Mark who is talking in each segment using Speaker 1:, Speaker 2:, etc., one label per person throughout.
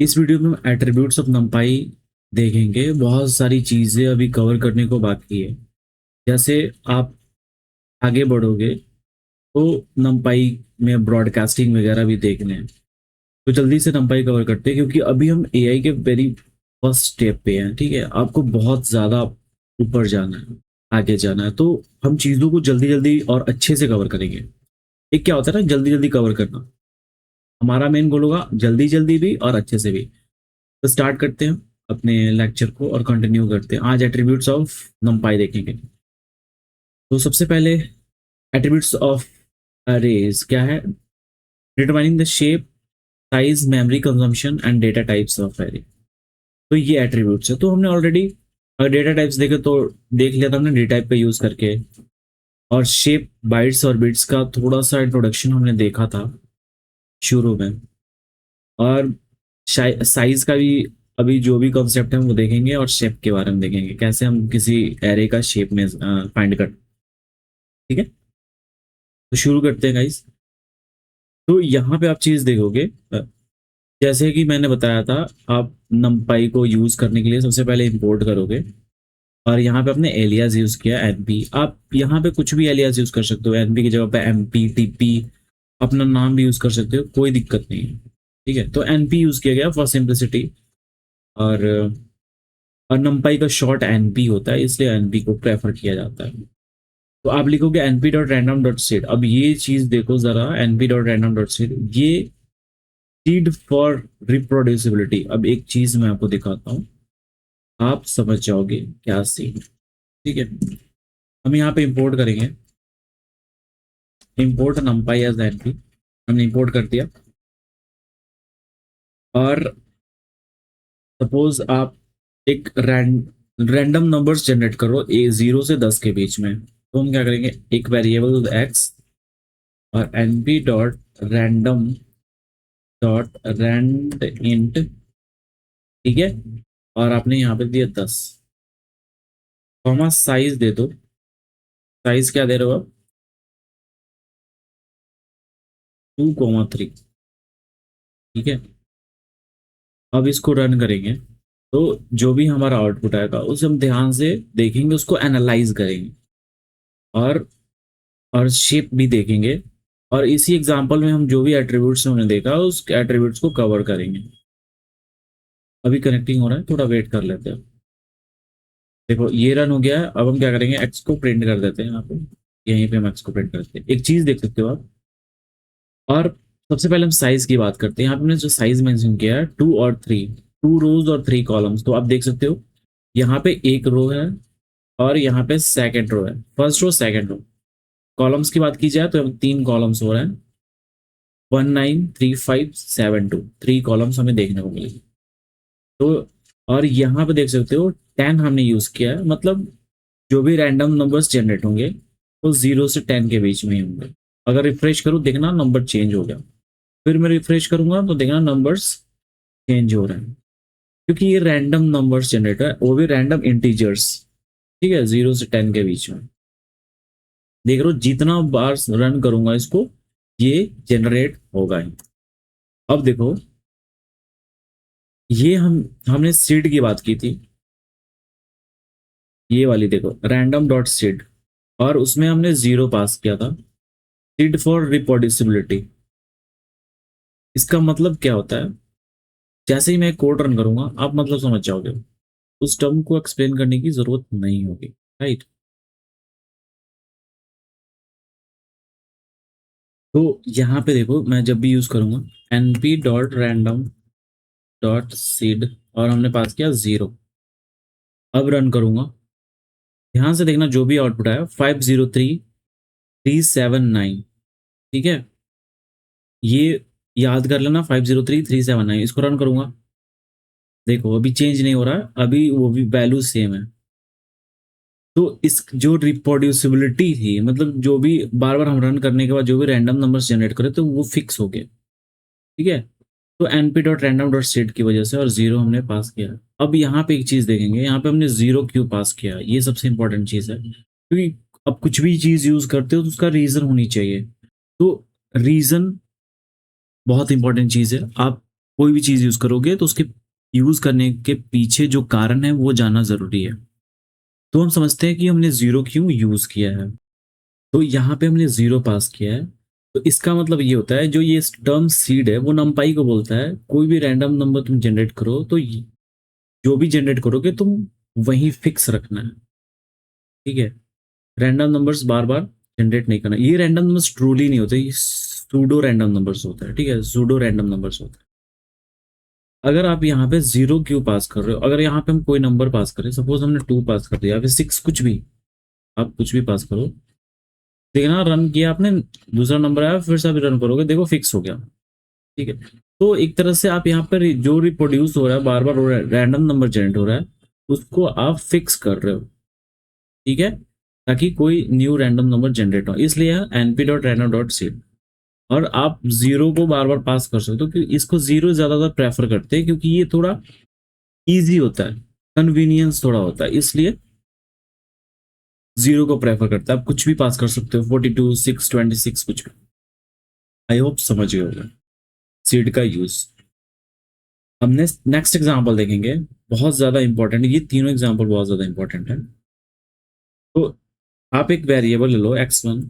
Speaker 1: इस वीडियो में हम एट्रीब्यूट्स ऑफ numpy देखेंगे। बहुत सारी चीज़ें अभी कवर करने को बाकी है। जैसे आप आगे बढ़ोगे तो numpy में ब्रॉडकास्टिंग वगैरह भी देखने हैं। तो जल्दी से numpy कवर करते हैं क्योंकि अभी हम एआई के वेरी फर्स्ट स्टेप पे हैं। ठीक है, आपको बहुत ज़्यादा ऊपर जाना है, आगे जाना है, तो हम चीज़ों को जल्दी जल्दी और अच्छे से कवर करेंगे। एक क्या होता है ना, जल्दी जल्दी कवर करना हमारा मेन गोल होगा, जल्दी जल्दी भी और अच्छे से भी। तो स्टार्ट करते हैं अपने लेक्चर को और कंटिन्यू करते हैं। आज एट्रीब्यूट्स ऑफ numpy देखेंगे। तो सबसे पहले एट्रीब्यूट्स ऑफ अरेज क्या है? Determining the shape, size, memory consumption and data types of array. तो ये एट्रीब्यूट्स है। तो हमने ऑलरेडी अगर डेटा टाइप्स देखे तो देख लिया था हमने डेटा टाइप का यूज करके, और शेप, बाइट्स और बिट्स का थोड़ा सा इंट्रोडक्शन हमने देखा था शुरू में, और साइज का भी अभी जो भी कॉन्सेप्ट है वो देखेंगे, और शेप के बारे में देखेंगे कैसे हम किसी एरे का शेप में फाइंड कर। ठीक है, तो शुरू करते हैं गाइस। तो यहाँ पे आप चीज देखोगे, जैसे कि मैंने बताया था, आप numpy को यूज करने के लिए सबसे पहले इंपोर्ट करोगे, और यहाँ पे आपने एलियास यूज किया एनपी। आप यहाँ पे कुछ भी एलियास यूज कर सकते हो, एनपी की जगह पे एमपी, टीपी, अपना नाम भी यूज कर सकते हो, कोई दिक्कत नहीं है। ठीक है, तो एनपी यूज किया गया फॉर सिंप्लिसिटी, और numpy का शॉर्ट एनपी होता है, इसलिए एनपी को प्रेफर किया जाता है। तो आप लिखोगे np.random.seed। अब ये चीज देखो जरा, np.random.seed, ये सीड फॉर रिप्रोड्यूसिबिलिटी। अब एक चीज मैं आपको दिखाता हूँ, आप समझ जाओगे क्या सीड। ठीक है, हम यहाँ पे इंपोर्ट करेंगे, इंपोर्ट numpy एज np। हमने इंपोर्ट कर दिया, और सपोज आप एक रैंडम नंबर्स जनरेट करो ए 0 से 10 के बीच में। तो हम क्या करेंगे, एक वेरिएबल x और np.random.rand ठीक है, और आपने यहाँ पे दिया 10, कॉमा साइज दे दो। साइज क्या दे रहे हो आप? 2,3। ठीक है, अब इसको रन करेंगे तो जो भी हमारा आउटपुट आएगा उसे हम ध्यान से देखेंगे, उसको एनालाइज करेंगे, और शेप भी देखेंगे, और इसी एग्जांपल में हम जो भी एट्रीब्यूट्स हमने देखा उस एट्रीब्यूट्स को कवर करेंगे। अभी कनेक्टिंग हो रहा है, थोड़ा वेट कर लेते हैं। देखो ये रन हो गया है। अब हम क्या करेंगे, एक्स को प्रिंट कर देते हैं यहाँ पे, यहीं पे हम एक्स को प्रिंट करते हैं। एक चीज देख सकते हो आप, और सबसे पहले हम साइज की बात करते हैं। यहाँ पे हमने जो साइज मेंशन किया है 2 और 3, 2 रोज और 3 कॉलम्स। तो आप देख सकते हो यहाँ पे एक रो है, और यहाँ पे सेकेंड रो है, first row second row. Columns की बात की जाए तो 3 कॉलम्स हो रहे हैं, 1, 9, 3, 5, 7, 2, 3 कॉलम्स हमें देखने को मिलेंगे। तो और यहाँ पे देख सकते हो 10 हमने यूज किया है, मतलब जो भी रैंडम नंबर्स जनरेट होंगे वो 0 से 10 के बीच में ही होंगे। अगर रिफ्रेश करूँ देखना नंबर चेंज हो गया, फिर मैं रिफ्रेश करूंगा तो देखना नंबर्स चेंज हो रहे हैं, क्योंकि ये रैंडम नंबर्स जनरेट है, वो भी रैंडम इंटीजर्स। ठीक है, 0 से 10 के बीच में। देख रहे हो जितना बार रन करूंगा इसको, ये जनरेट होगा ही। अब देखो, ये हमने सीड की बात की थी, ये वाली देखो random.seed, और उसमें हमने 0 पास किया था। सीड फॉर रिप्रोड्यूसिबिलिटी, इसका मतलब क्या होता है? जैसे ही मैं कोड रन करूंगा आप मतलब समझ जाओगे, उस टर्म को एक्सप्लेन करने की जरूरत नहीं होगी। राइट, तो यहाँ पे देखो मैं जब भी यूज करूंगा np.random.seed, और हमने पास किया 0। अब रन करूंगा, ध्यान से देखना जो भी आउटपुट आया 503,379। ठीक है, ये याद कर लेना 503,379। इसको रन करूंगा, देखो अभी चेंज नहीं हो रहा है, अभी वो भी वैल्यू सेम है। तो इस जो रिप्रोड्यूसिबिलिटी थी, मतलब जो भी बार बार हम रन करने के बाद जो भी रैंडम नंबर्स जनरेट करे तो वो फिक्स हो गए। ठीक है, तो np.random.seed की वजह से, और 0 हमने पास किया। अब यहाँ पे एक चीज देखेंगे, यहाँ पे हमने 0 क्यों पास किया, ये सबसे इंपॉर्टेंट चीज है, क्योंकि अब कुछ भी चीज यूज करते हो तो उसका रीजन होनी चाहिए। तो रीजन बहुत इंपॉर्टेंट चीज है। आप कोई भी चीज़ यूज़ करोगे तो उसके यूज़ करने के पीछे जो कारण है वो जानना ज़रूरी है। तो हम समझते हैं कि हमने ज़ीरो क्यों यूज़ किया है। तो यहाँ पे हमने ज़ीरो पास किया है। तो इसका मतलब ये होता है जो ये टर्म सीड है वो नंपाई को बोलता है। कोई भी रैंडम नंबर तुम जनरेट करो तो जो भी जनरेट करोगे तुम वहीं फिक्स रखना है। ठीक है? रैंडम नंबर्स बार-बार जनरेट नहीं करना। ये रैंडम नंबर्स ट्रूली नहीं होते, ये सूडो रैंडम नंबर्स होता है, ठीक है? सूडो रैंडम नंबर्स होता है। अगर आप यहाँ पे 0 क्यों पास कर रहे हो? अगर यहाँ पे हम कोई नंबर पास करें, सपोज़ हमने 2 पास कर दिया या फिर 6 कुछ भी, आप कुछ भी पास करो। देखना रन किया आपने, दूसरा नंबर आया फिर से आप रन करोगे, देखो फिक्स हो गया, ठीक है? तो एक तरह से आप यहाँ पर जो रिप्रोड्यूस हो रहा है, बार-बार हो रहा है, रैंडम नंबर जनरेट हो रहा है, उसको आप फिक्स कर रहे हो, ठीक है? ताकि कोई न्यू रैंडम नंबर जनरेट हो। इसलिए np.random.seed और आप 0 को बार-बार पास कर सकते हो क्योंकि इसको 0 ज़्यादातर प्रेफ़र करते हैं क्योंकि ये थोड़ा ईज़ी होता है, कन्वीनियंस थोड़ा होता है, इसलिए 0 को प्रेफ़र करता है। आप कुछ भी पास कर सकते हो 42, 6, 26 कुछ भी। आई होप समझ गए होंगे सीड का यूज़। अब नेक्स्ट एग्ज़ाम्पल देखेंगे, बहुत ज़्यादा इम्पोर्टेंट है, ये तीनों एग्ज़ाम्पल बहुत ज़्यादा इम्पोर्टेंट है। तो आप एक वेरिएबल ले लो x1,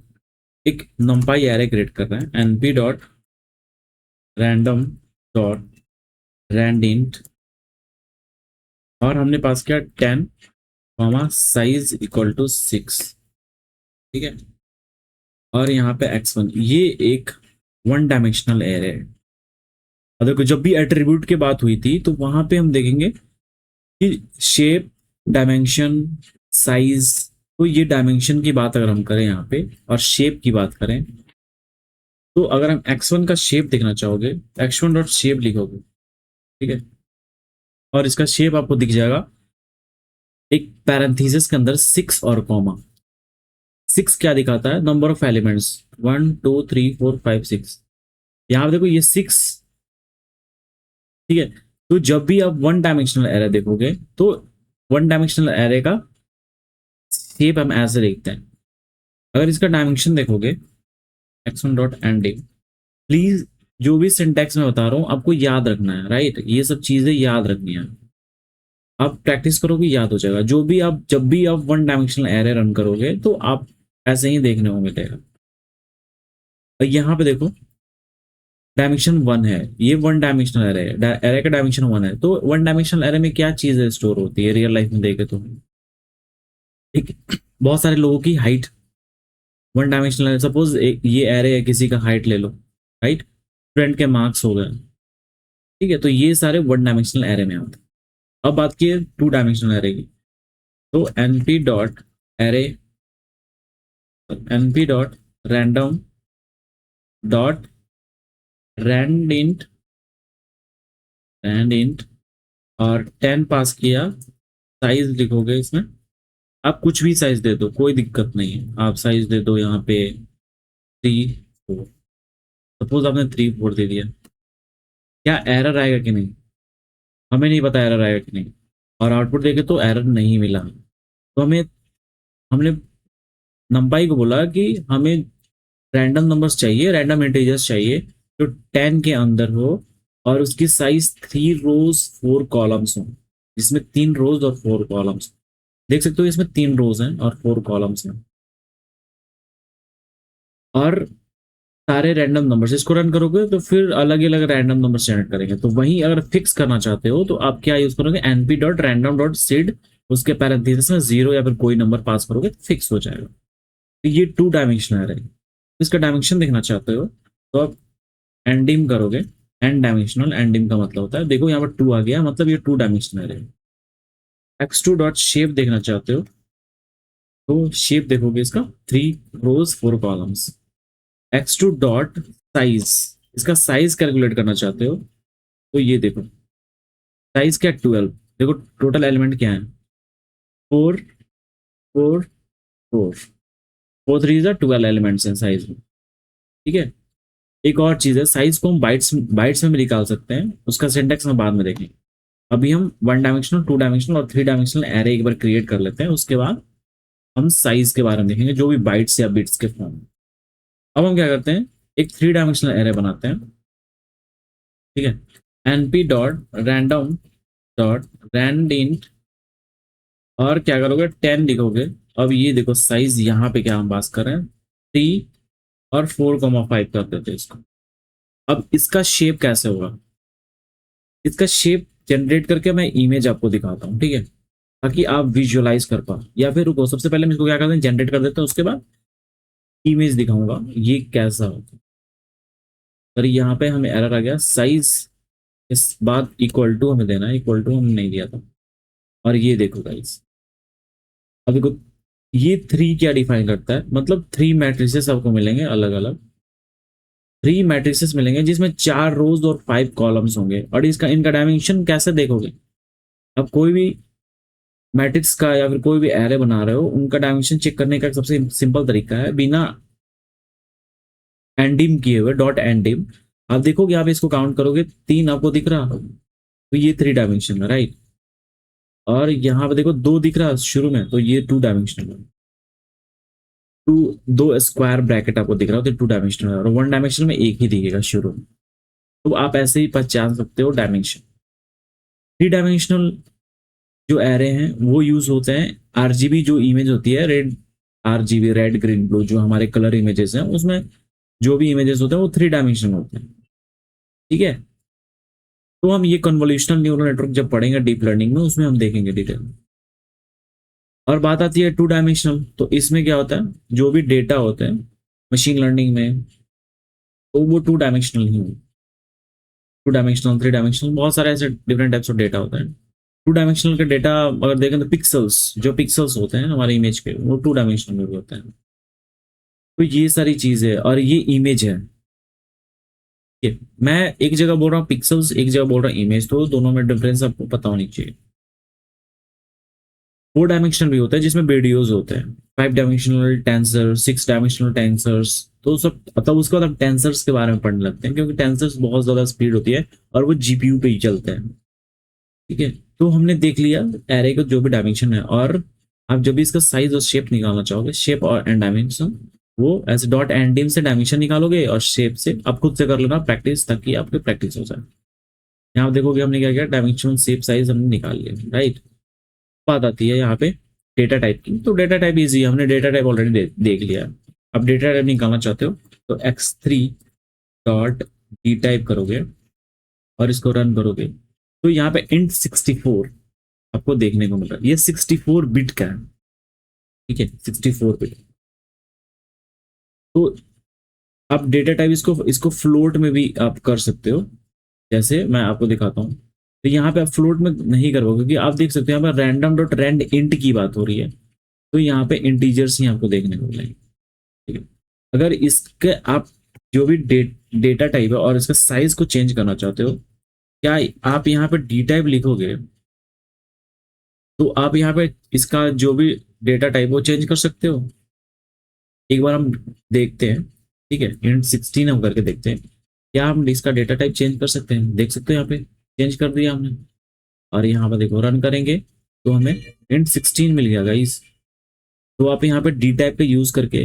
Speaker 1: एक numpy एरे क्रिएट कर रहे हैं np.random.randint और हमने पास किया 10 साइज इक्वल टू 6, ठीक है? और यहाँ पे x1 ये एक वन डायमेंशनल एरे है। और देखो जब भी एट्रीब्यूट की बात हुई थी तो वहां पे हम देखेंगे कि शेप, डायमेंशन, साइज, तो ये डायमेंशन की बात अगर हम करें यहाँ पे और शेप की बात करें तो अगर हम x1 का शेप देखना चाहोगे x1 डॉट शेप लिखोगे, ठीक है? और इसका शेप आपको दिख जाएगा एक पैरेंथेसिस के अंदर 6 और कॉमा। 6 क्या दिखाता है? Number of elements 1 2 3 4 5 6। यहाँ पे देखो ये 6, ठीक है? तो जब भी आप वन डायमेंशनल एरे देखोगे तो वन डायमेंशनल एरे का शेप हम ऐसे देखते हैं। अगर इसका डायमेंशन देखोगे x1 डॉट एंडिंग, प्लीज जो भी सिंटैक्स में बता रहा हूँ आपको याद रखना है, राइट? ये सब चीजें याद रखनी है। आप प्रैक्टिस करोगे याद हो जाएगा। जो भी आप जब भी आप वन डायमेंशनल एरे रन करोगे तो आप ऐसे ही देखने को मिलेगा। और यहाँ पे देखो डायमेंशन 1 है, ये वन डायमेंशनल एरे है, एरे का डायमेंशन 1 है। तो वन डायमेंशनल एरे में क्या चीजें स्टोर होती है रियल लाइफ में देखे तो? ठीक, बहुत सारे लोगों की हाइट वन डायमेंशनल, सपोज ये एरे है, किसी का हाइट ले लो, राइट? फ्रेंड के मार्क्स हो गए, ठीक है? तो ये सारे वन डायमेंशनल एरे में आते हैं। अब बात की टू डायमेंशनल एरे की, तो np डॉट रैंडम डॉट रैंडिंट और 10 पास किया, साइज लिखोगे इसमें। आप कुछ भी साइज दे दो, कोई दिक्कत नहीं है। आप साइज दे दो यहाँ पे 3 4, सपोज आपने 3 4 दे दिया, क्या एरर आएगा कि नहीं? हमें नहीं पता एरर आएगा कि नहीं। और आउटपुट देखे तो एरर नहीं मिला। तो हमने नंपाई को बोला कि हमें रैंडम नंबर्स चाहिए, रैंडम इंटीजर्स चाहिए जो 10 के अंदर हो और उसकी साइज 3 रोज 4 कॉलम्स हो, जिसमें 3 रोज और 4 कॉलम्स। देख सकते हो इसमें 3 रोज हैं और 4 कॉलम्स हैं। और सारे रैंडम नंबर्स, इसको रन करोगे तो फिर अलग अलग रैंडम नंबर्स जनरेट करेंगे। तो वहीं अगर फिक्स करना चाहते हो तो आप क्या यूज करोगे? np.random.seed, उसके पैरेंथेसिस में 0 या फिर कोई नंबर पास करोगे तो फिक्स हो जाएगा। तो ये टू डायमेंशनल है। इसका डायमेंशन देखना चाहते हो तो आप एंडिम करोगे। एन डायमेंशनल, एंडिम का मतलब होता है, देखो यहाँ पर 2 आ गया, मतलब ये टू डायमेंशनल है। x2 डॉट शेप देखना चाहते हो तो शेप देखोगे इसका 3 रोज 4 कॉलम्स। x2 डॉट साइज, इसका साइज कैलकुलेट करना चाहते हो तो ये देखो साइज क्या? 12। देखो टोटल एलिमेंट क्या है? 4 4 4, 4 3 12 एलिमेंट्स हैं साइज में, ठीक है? एक और चीज है, साइज को हम बाइट्स बाइट्स में भी निकाल सकते हैं, उसका सिंटेक्स में बाद में देखेंगे। अभी हम वन डायमेंशनल, टू डायमेंशनल और 3 डायमेंशनल एरे एक बार क्रिएट कर लेते हैं, उसके बाद हम साइज के बारे में देखेंगे, जो भी बाइट्स या बिट्स के फॉर्म में। अब हम क्या करते हैं, एक 3 डायमेंशनल एरे बनाते हैं, ठीक है? np dot random dot rand int, और क्या करोगे 10 लिखोगे। अब ये देखो साइज यहाँ पे क्या हम पास कर रहे हैं, 3 और 4,5 कर देते हैं इसको। अब इसका शेप कैसे होगा, इसका शेप जनरेट करके मैं इमेज आपको दिखाता हूँ, ठीक है, ताकि आप विजुअलाइज कर पाओ। या फिर रुको, सबसे पहले मैं इसको क्या करते हैं, जनरेट कर देता हूँ, उसके बाद इमेज दिखाऊंगा ये कैसा होता है। पर यहाँ पे हमें एरर आ गया, साइज इस बात इक्वल टू हमें देना है, इक्वल टू हमने नहीं दिया था। और ये देखो गाइस, अब देखो ये 3 क्या डिफाइन करता है, मतलब 3 मैट्रिसेस आपको मिलेंगे अलग अलग, 3 मैट्रिसेस मिलेंगे जिसमें 4 रोज और 5 कॉलम्स होंगे। और इसका इनका डायमेंशन कैसे देखोगे, अब कोई भी मैट्रिक्स का या फिर कोई भी एरे बना रहे हो, उनका डायमेंशन चेक करने का सबसे सिंपल तरीका है, बिना एंडिम किए हुए, डॉट एंडिम। आप देखोगे, आप इसको काउंट करोगे, 3 आपको दिख रहा, तो ये 3 डायमेंशन है, राइट। और यहाँ पे देखो 2 दिख रहा शुरू में, तो ये 2 डायमेंशनल है। 2 स्क्वायर ब्रैकेट आपको दिख रहा हो तो 2 डायमेंशनल है, और 1 डायमेंशनल में एक ही दिखेगा शुरू में। तो आप ऐसे ही पहचान सकते हो डायमेंशन। 3 डायमेंशनल जो एरे हैं वो यूज होते हैं, आरजीबी जो इमेज होती है, red RGB, red green blue, जो हमारे कलर इमेजेस हैं, उसमें जो भी इमेजेस होते हैं वो 3 डायमेंशनल होते हैं, ठीक है। तो हम ये कन्वोल्यूशनल न्यूरल नेटवर्क जब पढ़ेंगे डीप लर्निंग में, उसमें हम देखेंगे डिटेल में। और बात आती है 2 डायमेंशनल, तो इसमें क्या होता है, जो भी डेटा होते हैं मशीन लर्निंग में, तो वो 2 डायमेंशनल ही होते हैं। 2 डायमेंशनल, 3 डायमेंशनल, बहुत सारे ऐसे डिफरेंट टाइप्स ऑफ डेटा होता है। 2 डायमेंशनल के डेटा अगर देखें तो पिक्सल्स, जो पिक्सल्स होते हैं हमारे इमेज के, वो 2 डायमेंशनल में भी होते हैं। तो ये सारी चीजें, और ये इमेज है, ये मैं एक जगह बोल रहा हूँ पिक्सल्स, एक जगह बोल रहा हूँ इमेज, तो दोनों में डिफरेंस आपको पता होनी चाहिए। 4 डायमेंशनल भी होता है जिसमें वीडियोज होते हैं, 5 डायमेंशनल टेंसर, 6 डायमेंशनल टेंसर्स, तो सब तब उसके बाद हम टेंसर्स के बारे में पढ़ने लगते हैं, क्योंकि टेंसर्स बहुत ज्यादा स्पीड होती है और वो जीपीयू पे ही चलते हैं, ठीक है। तो हमने देख लिया एरे का जो भी डायमेंशन है, और आप जब भी इसका साइज और शेप निकालना चाहोगे, शेप और एंड डायमेंशन, वो ऐसे डॉट एंड से डायमेंशन निकालोगे, और शेप से आप खुद से कर लेना प्रैक्टिस, ताकि आपकी प्रैक्टिस हो जाए। यहाँ देखोगे हमने क्या किया, डायमेंशन, शेप, साइज हमने निकाल लिया, राइट। बात आती है यहाँ पे डेटा टाइप की, तो डेटा टाइप इजी है, हमने डेटा टाइप ऑलरेडी देख लिया। अब डेटा टाइप निकालना चाहते हो तो x3 डॉट डी टाइप करोगे और इसको रन करोगे, तो यहाँ पे इंट 64 आपको देखने को मिल रहा है, ये 64 बिट का है, ठीक है, 64 बिट। तो आप डेटा टाइप इसको इसको फ्लोट में भी आप कर सकते हो, जैसे मैं आपको दिखाता हूँ। तो यहाँ पे आप फ्लोट में नहीं करोगे, क्योंकि आप देख सकते हैं यहाँ पर रैंडम डॉट रैंड इंट की बात हो रही है, तो यहाँ पे इंटीजर्स ही आपको देखने को मिलेंगे, ठीक है। अगर इसके आप जो भी डेटा टाइप है और इसका साइज को चेंज करना चाहते हो, क्या आप यहाँ पे डी टाइप लिखोगे, तो आप यहाँ पे इसका जो भी डेटा टाइप वो चेंज कर सकते हो। एक बार हम देखते हैं, ठीक है, इंट 16 हम करके देखते हैं, क्या हम इसका डेटा टाइप चेंज कर सकते हैं। देख सकते हो यहाँ पे चेंज कर दिया हमने, और यहाँ पर देखो रन करेंगे तो हमें इंट 16 मिल गया गाइस। तो आप यहाँ पे डी टाइप का यूज करके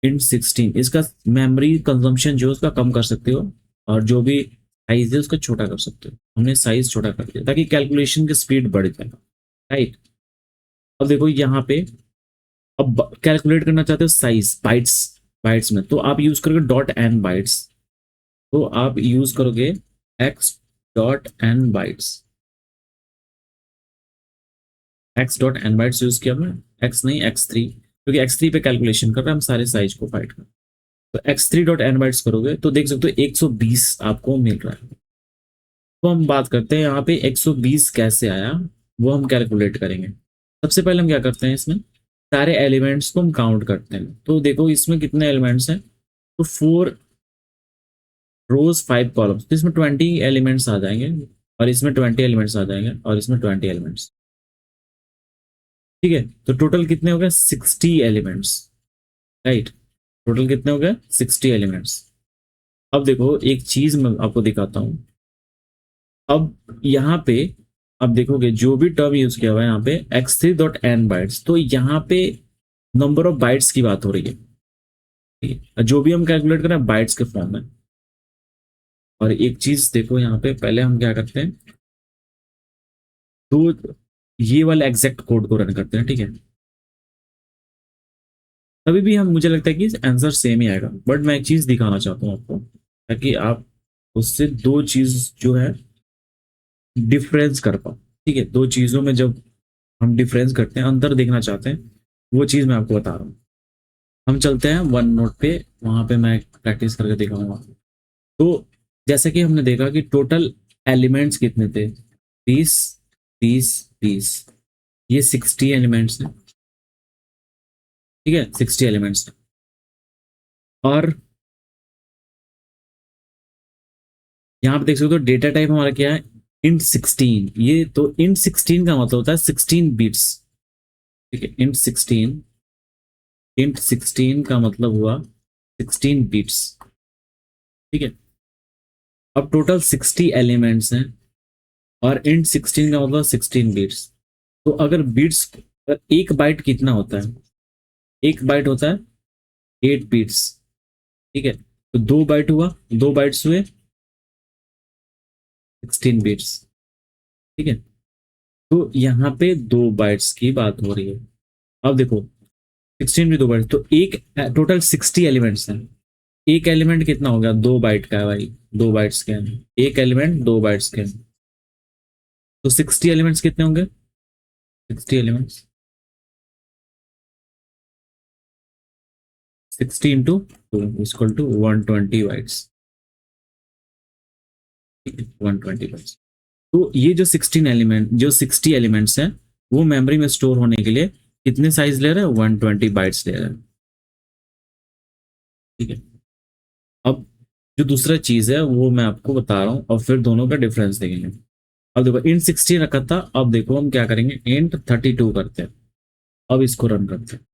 Speaker 1: इंट 16 इसका मेमोरी कंजम्पशन जो है उसका कम कर सकते हो, और जो भी साइज है उसका छोटा कर सकते हो। हमने साइज छोटा कर दिया ताकि कैलकुलेशन की स्पीड बढ़ जाए, राइट। अब देखो यहाँ पे, अब कैलकुलेट करना चाहते हो साइज बाइट्स, बाइट्स में, तो आप यूज करोगे डॉट एन बाइट्स, तो आप यूज करोगे x dot n bytes, x dot n bytes use किया हमने, एक्स नहीं x3, क्योंकि x3 पे कैलकुलेशन कर रहे हैं हम सारे साइज को फाइट कर। तो x3 डॉट एन बाइट्स करोगे तो देख सकते हो 120 आपको मिल रहा है। तो हम बात करते हैं यहाँ पे 120 कैसे आया, वो हम कैलकुलेट करेंगे। सबसे पहले हम क्या करते हैं, इसमें सारे एलिमेंट्स को हम काउंट करते हैं। तो देखो इसमें कितने एलिमेंट्स हैं, तो 4 रोज 5 कॉलम्स, तो इसमें 20 एलिमेंट्स आ जाएंगे, और इसमें 20 एलिमेंट्स आ जाएंगे, और इसमें 20 एलिमेंट्स, ठीक है। तो टोटल कितने हो गए, 60 एलिमेंट्स, राइट। टोटल कितने हो गए, 60 एलिमेंट्स। अब देखो एक चीज मैं आपको दिखाता हूँ। अब यहाँ पे अब देखोगे जो भी टर्म यूज किया हुआ है यहाँ पे x3 डॉट एन बाइट्स, तो यहाँ पे नंबर ऑफ बाइट्स की बात हो रही है, ठीक है। जो भी हम कैलकुलेट कर रहे हैं बाइट्स के फॉर्म में, और एक चीज देखो यहाँ पे, पहले हम क्या करते हैं, तो ये वाला एग्जैक्ट कोड को रन करते हैं, ठीक है। तभी भी हम, मुझे लगता है कि आंसर सेम ही आएगा, बट मैं एक चीज दिखाना चाहता हूँ आपको, ताकि आप उससे दो चीज जो है डिफरेंस कर पाओ। ठीक है, दो चीजों में जब हम डिफरेंस करते हैं, अंतर देखना चाहते हैं, वो चीज मैं आपको बता रहा हूँ। हम चलते हैं वन नोट पे, वहां पे मैं प्रैक्टिस करके दिखाऊंगा। तो जैसे कि हमने देखा कि टोटल एलिमेंट्स कितने थे, 30, 30, 30, ये 60 एलिमेंट्स हैं। ठीक है, 60 एलिमेंट्स। और यहाँ पे देख सकते हो डेटा टाइप हमारा क्या है, इंट 16। ये तो इंट 16 का मतलब होता है 16 बिट्स। ठीक है, इंट 16 का मतलब हुआ 16 बिट्स। ठीक है, अब टोटल 60 एलिमेंट्स हैं, और इंट 16 का मतलब 16 बिट्स। तो अगर बिट्स, अगर एक बाइट कितना होता है, एक बाइट होता है 8 बिट्स। ठीक है, तो दो बाइट हुआ, दो बाइट्स हुए 16 बिट्स। ठीक है, तो यहाँ पे दो बाइट्स की बात हो रही है। अब देखो 16 भी दो बाइट्स, तो एक, टोटल 60 एलिमेंट्स हैं। एक एलिमेंट कितना हो गया, 2 बाइट का है भाई, 2 बाइट्स के हैं। एक एलिमेंट 2 बाइट्स के हैं, तो 60 एलिमेंट्स कितने होंगे, 60 elements, 60 into 2 equal to 120 bytes. 120 bytes. तो ये जो 60 एलिमेंट्स हैं, वो मेमोरी में स्टोर होने के लिए कितने साइज ले रहे हैं, 120 बाइट्स ले रहे हैं। ठीक है, अब जो दूसरा चीज है वो मैं आपको बता रहा हूँ, और फिर दोनों का डिफरेंस देखेंगे। अब देखो इंट 60 रखा था, अब देखो हम क्या करेंगे, इंट 32 करते हैं। अब इसको रन करते हैं,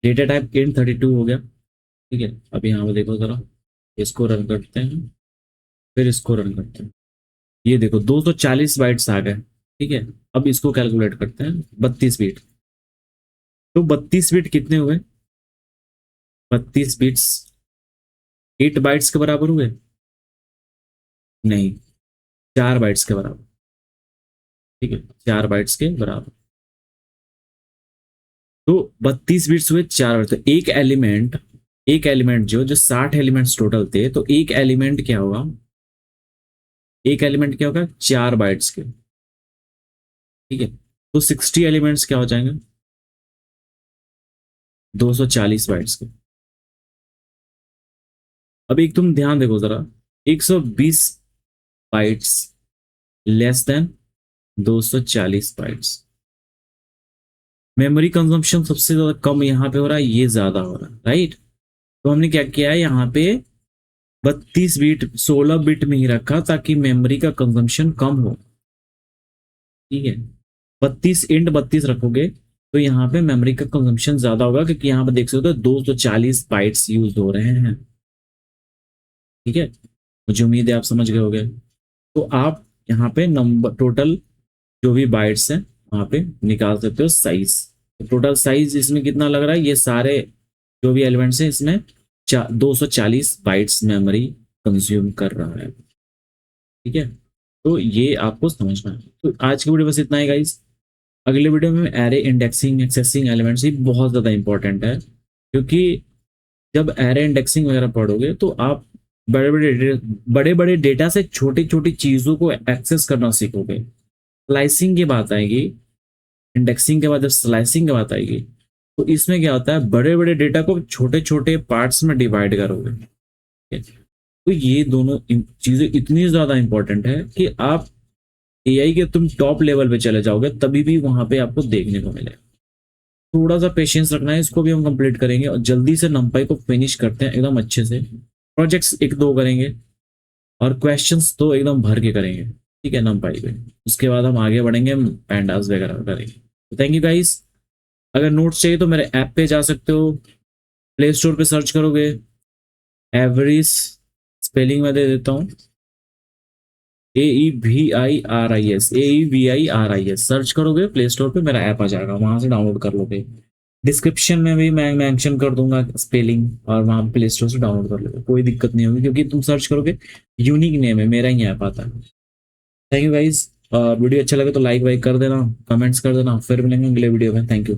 Speaker 1: डेटा टाइप इंट 32 हो गया। ठीक है, अब यहाँ पे देखो जरा, इसको रन करते हैं, फिर इसको रन करते हैं। ये देखो 240 बाइट्स आ गए। ठीक है, अब इसको कैलकुलेट करते हैं, 32 बिट। तो 32 बिट कितने हुए, 32 बिट्स 8 बाइट्स के बराबर हुए, नहीं, 4 बाइट्स के बराबर। ठीक है, 4 बाइट्स के बराबर। तो 32 बिट्स हुए 4 बाइट्स, तो एक एलिमेंट जो जो 60 एलिमेंट्स टोटल थे, तो एक एलिमेंट क्या होगा 4 बाइट्स के। ठीक है, तो 60 एलिमेंट्स क्या हो जाएंगे, 240 बाइट्स के। अब एक तुम ध्यान देखो जरा, 120 bytes less than 240 bytes. Memory consumption सबसे ज्यादा कम यहाँ पे हो रहा है, ये ज्यादा हो रहा है, राइट। तो हमने क्या किया है, यहाँ पे 32 बिट 16 बिट में ही रखा, ताकि मेमोरी का कंजम्पशन कम हो। ठीक है, 32 रखोगे तो यहाँ पे मेमोरी का कंजम्पशन ज्यादा होगा, क्योंकि यहाँ पे देख सकते हो 240 बाइट्स यूज हो रहे हैं। ठीक है, मुझे उम्मीद है आप समझ गए होंगे। तो आप यहाँ पे नंबर टोटल जो भी बाइट्स हैं वहाँ पे निकाल सकते हो साइज। तो टोटल साइज इसमें कितना लग रहा है, ये सारे जो भी एलिमेंट्स हैं इसमें 240 बाइट्स मेमोरी कंज्यूम कर रहा है। ठीक है, तो ये आपको समझना है। तो आज की वीडियो बस इतना ही गाइस। अगले वीडियो में एरे इंडेक्सिंग, एक्सेसिंग एलिमेंट्स, ये बहुत ज़्यादा इंपॉर्टेंट है, क्योंकि जब एरे इंडेक्सिंग वगैरह पढ़ोगे तो आप बड़े बड़े डेटा से छोटी छोटी चीज़ों को एक्सेस करना सीखोगे। स्लाइसिंग की बात आएगी, इंडेक्सिंग के बाद जब स्लाइसिंग की बात आएगी, तो इसमें क्या होता है, बड़े बड़े डेटा को छोटे छोटे पार्ट्स में डिवाइड करोगे। ठीक है? तो ये दोनों चीज़ें इतनी ज़्यादा इंपॉर्टेंट है कि आप एआई के तुम टॉप लेवल पे चले जाओगे, तभी भी वहां पे आपको देखने को मिलेगा। थोड़ा सा पेशेंस रखना है, इसको भी हम कंप्लीट करेंगे, और जल्दी से नंपाई को फिनिश करते हैं एकदम अच्छे से। प्रोजेक्ट्स एक दो करेंगे, और क्वेश्चंस तो एकदम भर के करेंगे। ठीक है, नंपाई पे उसके बाद हम आगे बढ़ेंगे, पैंडास वगैरह करेंगे। Thank you guys. अगर नोट्स चाहिए तो मेरे ऐप पे जा सकते हो, प्ले स्टोर पे सर्च करोगे, एवरेज स्पेलिंग में दे देता हूँ, AEVIRIS, AEVIRIS सर्च करोगे, प्ले स्टोर पे मेरा ऐप आ जाएगा, वहां से डाउनलोड कर लोगे। डिस्क्रिप्शन में भी मैं मेंशन कर दूंगा स्पेलिंग, और वहाँ प्ले स्टोर से डाउनलोड कर लेगा, कोई दिक्कत नहीं होगी, क्योंकि तुम सर्च करोगे यूनिक नेम है, मेरा ही ऐप आता है। थैंक यू गाइस, वीडियो अच्छा लगे तो लाइक वाइक कर देना, कमेंट्स कर देना, फिर मिलेंगे अगले वीडियो में। Thank you.